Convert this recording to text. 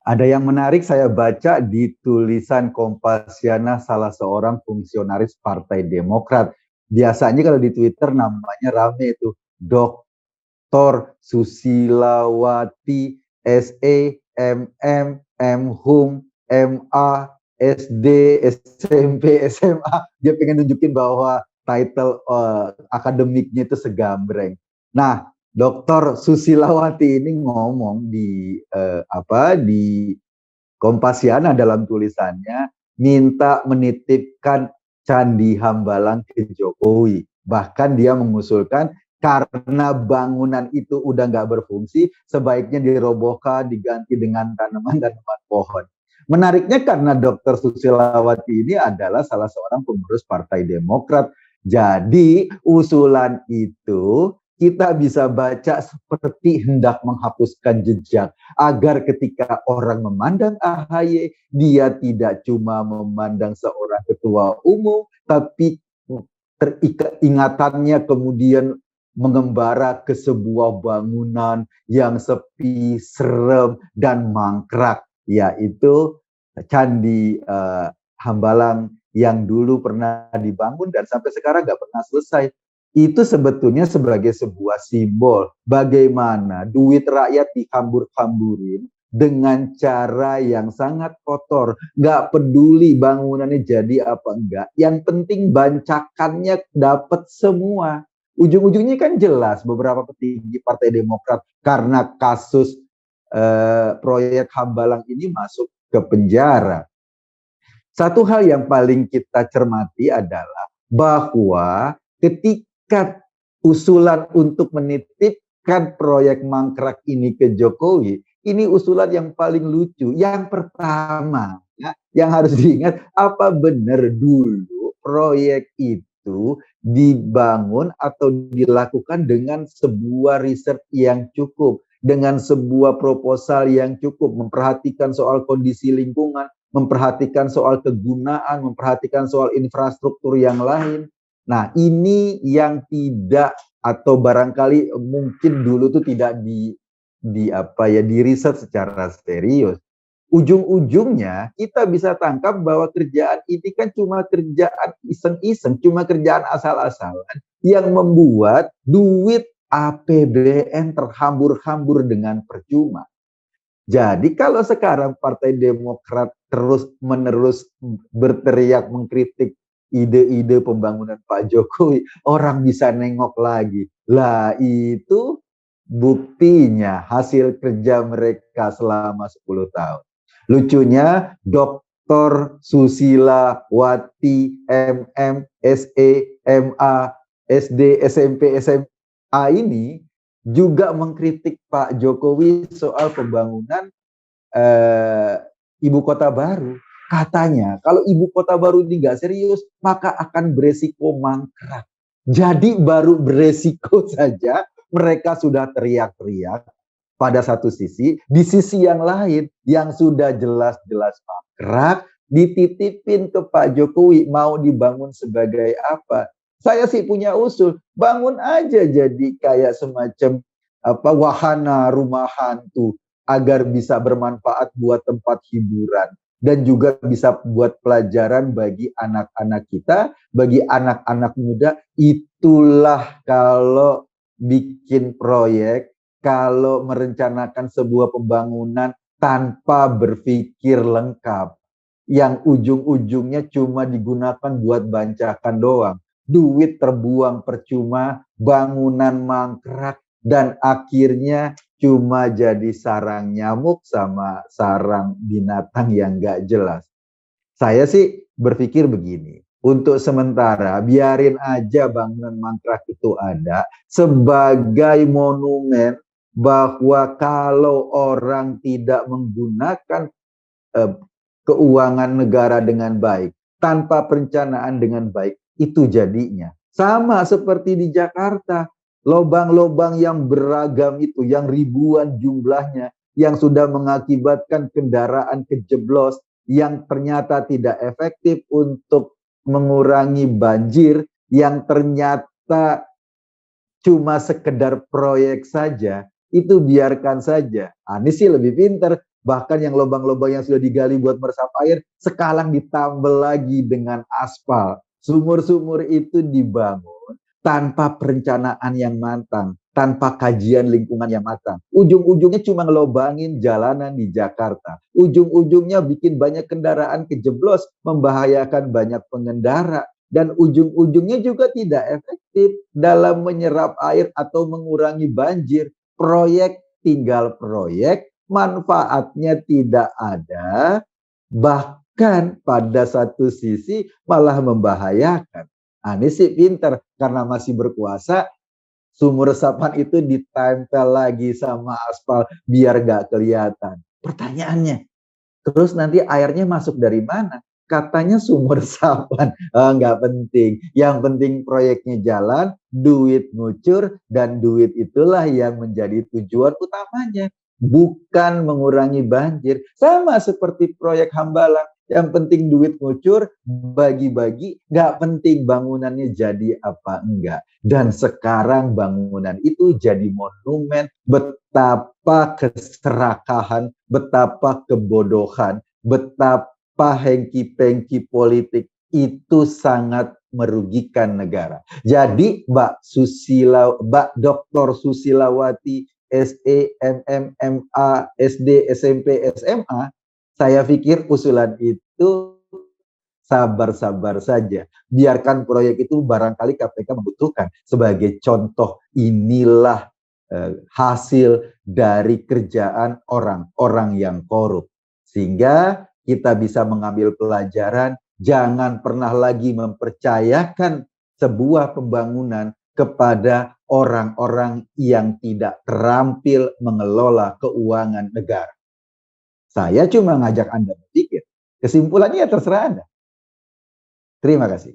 Ada yang menarik saya baca di tulisan Kompasiana, salah seorang fungsionaris Partai Demokrat. Biasanya kalau di Twitter namanya rame itu, Dr. Susilawati SE MM MHum MA SD SMP SMA. Dia pengen nunjukin bahwa title akademiknya itu segambreng. Nah, Dr. Susilawati ini ngomong di Kompasiana dalam tulisannya minta menitipkan Candi Hambalang ke Jokowi. Bahkan dia mengusulkan karena bangunan itu udah nggak berfungsi, sebaiknya dirobohkan, diganti dengan tanaman-tanaman pohon. Menariknya karena Dr. Susilawati ini adalah salah seorang pengurus Partai Demokrat. Jadi usulan itu kita bisa baca seperti hendak menghapuskan jejak, agar ketika orang memandang AHY, dia tidak cuma memandang seorang ketua umum, tapi ingatannya kemudian mengembara ke sebuah bangunan yang sepi, serem, dan mangkrak, yaitu Candi Hambalang yang dulu pernah dibangun dan sampai sekarang nggak pernah selesai. Itu sebetulnya sebagai sebuah simbol bagaimana duit rakyat dihambur-hamburin dengan cara yang sangat kotor. Nggak peduli bangunannya jadi apa enggak. Yang penting bancakannya dapat semua. Ujung-ujungnya kan jelas beberapa petinggi Partai Demokrat karena kasus proyek Hambalang ini masuk ke penjara. Satu hal yang paling kita cermati adalah bahwa ketika usulan untuk menitipkan proyek mangkrak ini ke Jokowi, ini usulan yang paling lucu. Yang pertama, ya, yang harus diingat, apa benar dulu proyek itu dibangun atau dilakukan dengan sebuah riset yang cukup, dengan sebuah proposal yang cukup, memperhatikan soal kondisi lingkungan, memperhatikan soal kegunaan, memperhatikan soal infrastruktur yang lain. Nah, ini yang tidak atau barangkali mungkin dulu tuh tidak di riset secara serius. Ujung-ujungnya kita bisa tangkap bahwa kerjaan ini kan cuma kerjaan iseng-iseng, cuma kerjaan asal-asalan yang membuat duit APBN terhambur-hambur dengan percuma. Jadi kalau sekarang Partai Demokrat terus-menerus berteriak mengkritik ide-ide pembangunan Pak Jokowi, orang bisa nengok lagi. Lah itu buktinya hasil kerja mereka selama 10 tahun. Lucunya Dr. Susila Wati MM SE MA SD SMP SMA ini juga mengkritik Pak Jokowi soal pembangunan ibu kota baru. Katanya kalau ibu kota baru ini nggak serius, maka akan beresiko mangkrak. Jadi baru beresiko saja mereka sudah teriak-teriak pada satu sisi, di sisi yang lain yang sudah jelas-jelas mangkrak dititipin ke Pak Jokowi mau dibangun sebagai apa. Saya sih punya usul, bangun aja jadi kayak semacam wahana rumah hantu agar bisa bermanfaat buat tempat hiburan dan juga bisa buat pelajaran bagi anak-anak kita, bagi anak-anak muda. Itulah kalau bikin proyek, kalau merencanakan sebuah pembangunan tanpa berpikir lengkap, yang ujung-ujungnya cuma digunakan buat bancakan doang. Duit terbuang percuma, bangunan mangkrak, dan akhirnya cuma jadi sarang nyamuk sama sarang binatang yang gak jelas. Saya sih berpikir begini, untuk sementara biarin aja bangunan mangkrak itu ada sebagai monumen bahwa kalau orang tidak menggunakan keuangan negara dengan baik, tanpa perencanaan dengan baik, itu jadinya. Sama seperti di Jakarta, lobang-lobang yang beragam itu, yang ribuan jumlahnya, yang sudah mengakibatkan kendaraan kejeblos, yang ternyata tidak efektif untuk mengurangi banjir, yang ternyata cuma sekedar proyek saja, itu biarkan saja. Anies sih lebih pintar, Bahkan yang lubang-lubang yang sudah digali buat meresap air, sekarang ditambal lagi dengan aspal. Sumur-sumur itu dibangun tanpa perencanaan yang matang, tanpa kajian lingkungan yang matang. Ujung-ujungnya cuma ngelobangin jalanan di Jakarta. Ujung-ujungnya bikin banyak kendaraan kejeblos, membahayakan banyak pengendara. Dan ujung-ujungnya juga tidak efektif dalam menyerap air atau mengurangi banjir. Proyek tinggal proyek, manfaatnya tidak ada, bahkan pada satu sisi malah membahayakan. Anies sih pinter, karena masih berkuasa, sumur resapan itu ditempel lagi sama aspal biar gak kelihatan. Pertanyaannya, terus nanti airnya masuk dari mana? Katanya sumur resapan. Nggak penting. Yang penting proyeknya jalan, duit ngucur, dan duit itulah yang menjadi tujuan utamanya. Bukan mengurangi banjir. Sama seperti proyek Hambalang. Yang penting duit ngucur, bagi-bagi, nggak penting bangunannya jadi apa enggak. Dan sekarang bangunan itu jadi monumen betapa keserakahan, betapa kebodohan, betapa hengki-pengki politik itu sangat merugikan negara. Jadi Mbak Dr. Susilawati SE, MM, MA, SD, SMP, SMA, saya pikir usulan itu sabar-sabar saja. Biarkan proyek itu barangkali KPK membutuhkan sebagai contoh, inilah hasil dari kerjaan orang-orang yang korup. Sehingga kita bisa mengambil pelajaran, jangan pernah lagi mempercayakan sebuah pembangunan kepada orang-orang yang tidak terampil mengelola keuangan negara. Saya cuma ngajak Anda berpikir. Kesimpulannya terserah Anda. Terima kasih.